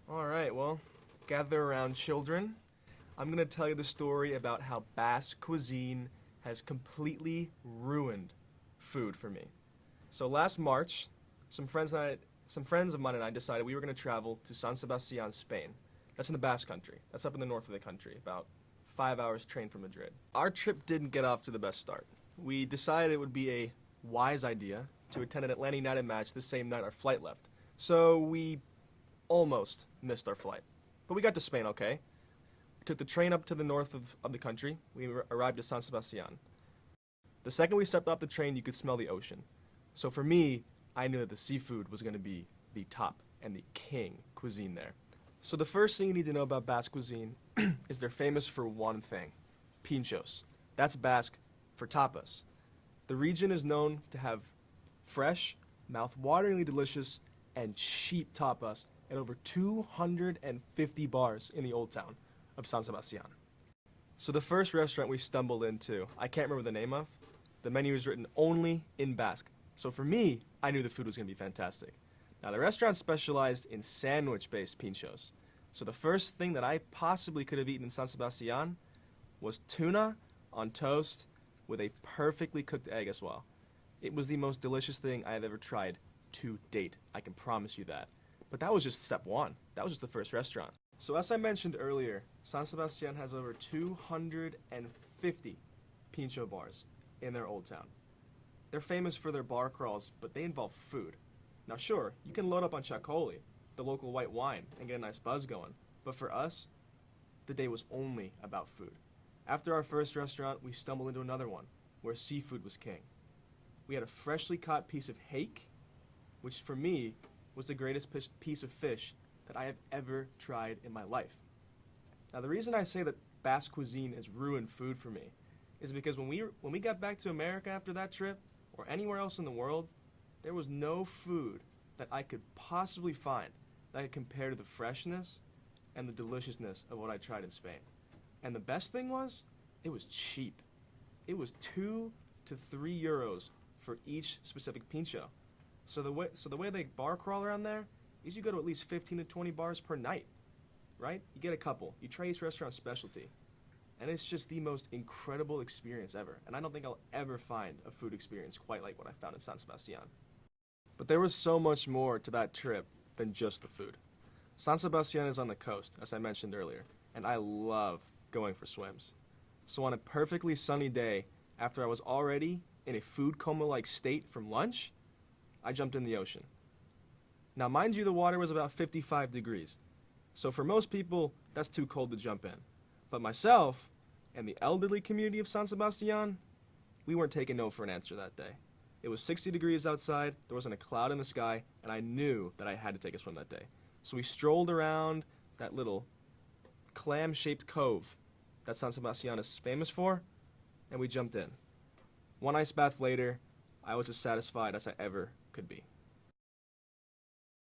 Alright, well, gather around, children. I'm gonna tell you the story about how Basque cuisine has completely ruined food for me. So last March, some friends of mine and I decided we were gonna travel to San Sebastian, Spain. That's in the Basque Country. That's up in the north of the country, about 5 hours train from Madrid. Our trip didn't get off to the best start. We decided it would be a wise idea to attend an Atlanta United match the same night our flight left. So we almost missed our flight. But we got to Spain okay. We took the train up to the north of the country. We arrived at San Sebastian. The second we stepped off the train, you could smell the ocean. So for me, I knew that the seafood was going to be the top and the king cuisine there. So the first thing you need to know about Basque cuisine is they're famous for one thing: pinchos. That's Basque for tapas. The region is known to have fresh, mouth-wateringly delicious, and cheap tapas at over 250 bars in the old town of San Sebastian. So the first restaurant we stumbled into, I can't remember the name of. The menu is written only in Basque. So for me, I knew the food was going to be fantastic. Now the restaurant specialized in sandwich-based pinchos. So the first thing that I possibly could have eaten in San Sebastian was tuna on toast with a perfectly cooked egg as well. It was the most delicious thing I have ever tried to date. I can promise you that. But that was just step one. That was just the first restaurant. So as I mentioned earlier, San Sebastian has over 250 pincho bars in their old town. They're famous for their bar crawls, but they involve food. Now sure, you can load up on chacoli, the local white wine, and get a nice buzz going. But for us, the day was only about food. After our first restaurant, we stumbled into another one, where seafood was king. We had a freshly caught piece of hake, which for me was the greatest piece of fish that I have ever tried in my life. Now the reason I say that Basque cuisine has ruined food for me is because when we got back to America after that trip, or anywhere else in the world, there was no food that I could possibly find that could compare to the freshness and the deliciousness of what I tried in Spain. And the best thing was, it was cheap. It was 2 to 3 euros for each specific pincho. So the way they bar crawl around there is you go to at least 15 to 20 bars per night, right? You get a couple. You try each restaurant's specialty. And it's just the most incredible experience ever. And I don't think I'll ever find a food experience quite like what I found in San Sebastian. But there was so much more to that trip than just the food. San Sebastian is on the coast, as I mentioned earlier, and I love going for swims. So on a perfectly sunny day, after I was already in a food coma-like state from lunch, I jumped in the ocean. Now mind you, the water was about 55 degrees. So for most people, that's too cold to jump in. But myself and the elderly community of San Sebastian, we weren't taking no for an answer that day. It was 60 degrees outside, there wasn't a cloud in the sky, and I knew that I had to take a swim that day. So we strolled around that little clam-shaped cove that San Sebastian is famous for, and we jumped in. One ice bath later, I was as satisfied as I ever could be.